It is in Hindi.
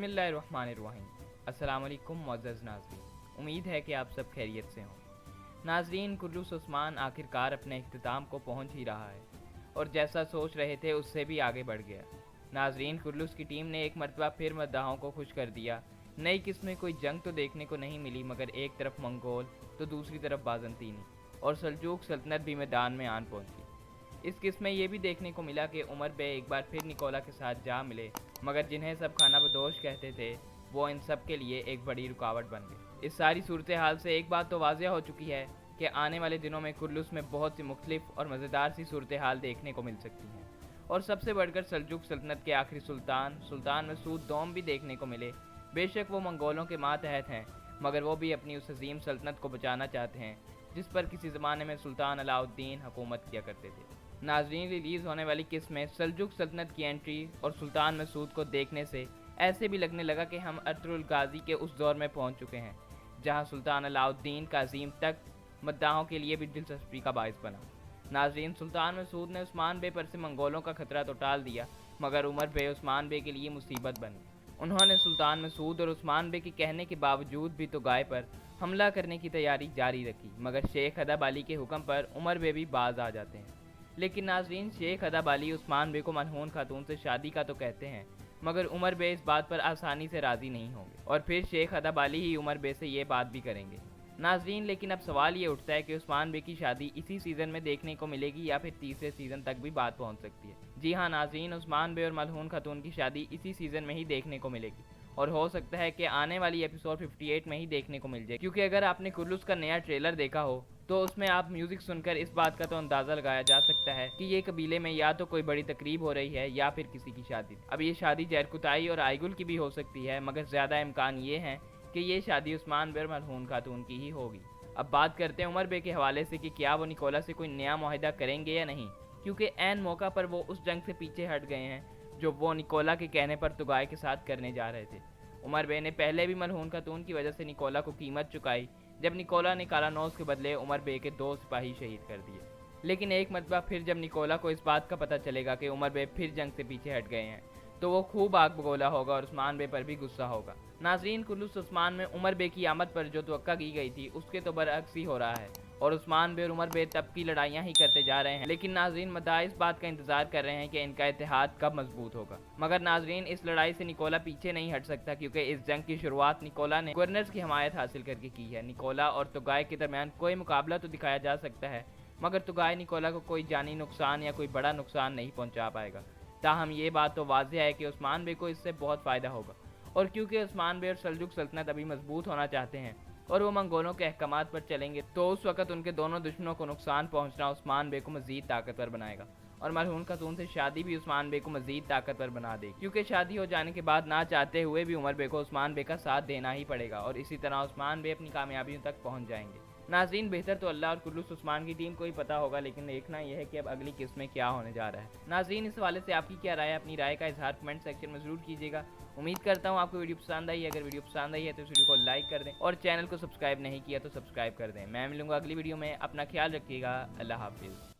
बिस्मिल्लाहिर्रहमानिर्रहीम। अस्सलाम वालेकुम मुअज़्ज़ज़ नाज़रीन, उम्मीद है कि आप सब खैरियत से हों। नाज़रीन, कुल्लूस उस्मान आखिरकार अपने इख्तिताम को पहुंच ही रहा है और जैसा सोच रहे थे उससे भी आगे बढ़ गया। नाज़रीन, कुल्लूस की टीम ने एक मरतबा फिर मद्दाहों को खुश कर दिया। नई किस्में कोई जंग तो देखने को नहीं मिली, मगर एक तरफ मंगोल तो दूसरी तरफ बाज़ंतीनी और सल्जूक सल्तनत भी मैदान में आन पहुंची। इस किस्म में ये भी देखने को मिला कि उमर बे एक बार फिर निकोला के साथ जा मिले, मगर जिन्हें सब खाना बदोश कहते थे वो इन सब के लिए एक बड़ी रुकावट बन गई। इस सारी सूरत हाल से एक बात तो वाज़ेह हो चुकी है कि आने वाले दिनों में कुल्लूस में बहुत सी मुख्तलिफ और मज़ेदार सी सूरत हाल देखने को मिल सकती हैं, और सबसे बढ़कर सल्जूक सल्तनत के आखिरी सुल्तान मसूद दोम भी देखने को मिले। बेशक वो मंगोलों के मातहत हैं, मगर वो भी अपनी उस अजीम सल्तनत को बचाना चाहते हैं जिस पर किसी ज़माने में सुल्तान अलाउद्दीन हुकूमत किया करते थे। नाज़रीन, रिलीज़ होने वाली किस्में सल्जुक सल्तनत की एंट्री और सुल्तान मसूद को देखने से ऐसे भी लगने लगा कि हम अर्तुगरुल गाज़ी के उस दौर में पहुंच चुके हैं जहां सुल्तान अलाउद्दीन का अजीम तक मद्दाहों के लिए भी दिलचस्पी का बायस बना। नाज़रीन, सुल्तान मसूद ने उस्मान बे पर से मंगोलों का खतरा तो टाल दिया, मगर उमर बे उस्मान बे के लिए मुसीबत बन गई। उन्होंने सुल्तान मसूद और उस्मान बे के कहने के बावजूद भी तुगाय पर हमला करने की तैयारी जारी रखी, मगर शेख अदब अली के हुक्म पर उमर बे भी बाज आ जाते हैं। लेकिन नाज़रीन, शेख अदब अली उस्मान बे को मलहून खातून से शादी का तो कहते हैं, मगर उमर बे इस बात पर आसानी से राज़ी नहीं होंगे और फिर शेख अदब अली ही उमर बे से ये बात भी करेंगे। नाज़रीन, लेकिन अब सवाल ये उठता है कि उस्मान बे की शादी इसी सीज़न में देखने को मिलेगी या फिर तीसरे सीज़न तक भी बात पहुंच सकती है। जी हाँ नाज़रीन, उस्मान बे और मलहून खातून की शादी इसी सीज़न में ही देखने को मिलेगी और हो सकता है कि आने वाली एपिसोड 58 में ही देखने को मिल जाए, क्योंकि अगर आपने कुल्लूस का नया ट्रेलर देखा हो तो उसमें आप म्यूज़िक सुनकर इस बात का तो अंदाज़ा लगाया जा सकता है कि ये कबीले में या तो कोई बड़ी तकरीब हो रही है या फिर किसी की शादी। अब ये शादी जरकुताई और आईगुल की भी हो सकती है, मगर ज़्यादा इम्कान ये है कि ये शादी उस्मान बे और मलहून खातून की ही होगी। अब बात करते हैं उमर बे के हवाले से कि क्या वो निकोला से कोई नया मुआहिदा करेंगे या नहीं, क्योंकि ऐन मौका पर वो उस जंग से पीछे हट गए हैं जो वो निकोला के कहने पर तुगाय के साथ करने जा रहे थे। उमर बे ने पहले भी मलहून खातून की वजह से निकोला को कीमत चुकाई जब निकोला ने कालानौज के बदले उमर बे के 2 सिपाही शहीद कर दिए। लेकिन एक मरतबा फिर जब निकोला को इस बात का पता चलेगा कि उमर बे फिर जंग से पीछे हट गए हैं तो वो खूब आग बगोला होगा और उस्मान बे पर भी गुस्सा होगा। नाज़रीन, कुल्लूस उस्मान में उमर बे की आमद पर जो तवक्का की गई थी उसके तो बरअक्स ही हो रहा है और उस्मान बे और उमर बे तब की लड़ाइयाँ ही करते जा रहे हैं। लेकिन नाज़रीन, मद्दाह इस बात का इंतजार कर रहे हैं कि इनका इत्तेहाद कब मजबूत होगा। मगर नाज़रीन, इस लड़ाई से निकोला पीछे नहीं हट सकता, क्योंकि इस जंग की शुरुआत निकोला ने गवर्नर्स की हमायत हासिल करके की है। निकोला और तुगाय के दरमियान कोई मुकाबला तो दिखाया जा सकता है, मगर तुगाय निकोला को कोई जानी नुकसान या कोई बड़ा नुकसान नहीं पहुँचा पाएगा। ताहम ये बात तो वाज़ेह है कि उस्मान बे को इससे बहुत फ़ायदा होगा, और क्योंकि उस्मान बे और सल्जुक सल्तनत अभी मजबूत होना चाहते हैं और वो मंगोलों के अहकामात पर चलेंगे, तो उस वक़्त उनके दोनों दुश्मनों को नुकसान पहुंचना उस्मान बे को मज़ीद ताकतवर बनाएगा और मलहून खातून से शादी भी उस्मान बे को मज़ीद ताकतवर बना देगी, क्योंकि शादी हो जाने के बाद ना चाहते हुए भी उमर बे को उस्मान बे का साथ देना ही पड़ेगा और इसी तरह उस्मान बे अपनी कामयाबियों तक पहुँच जाएंगे। नाज़रीन, बेहतर तो अल्लाह और कुल्लूस उस्मान की टीम को ही पता होगा, लेकिन देखना यह है कि अब अगली किस्त में क्या होने जा रहा है। नाज़रीन, इस हवाले से आपकी क्या राय है? अपनी राय का इजहार कमेंट सेक्शन में ज़रूर कीजिएगा। उम्मीद करता हूँ आपको वीडियो पसंद आई है। अगर वीडियो पसंद आई है तो इस वीडियो को लाइक कर दें और चैनल को सब्सक्राइब नहीं किया तो सब्सक्राइब कर दें। मैं मिलूंगा अगली वीडियो में। अपना ख्याल रखिएगा। अल्लाह हाफिज़।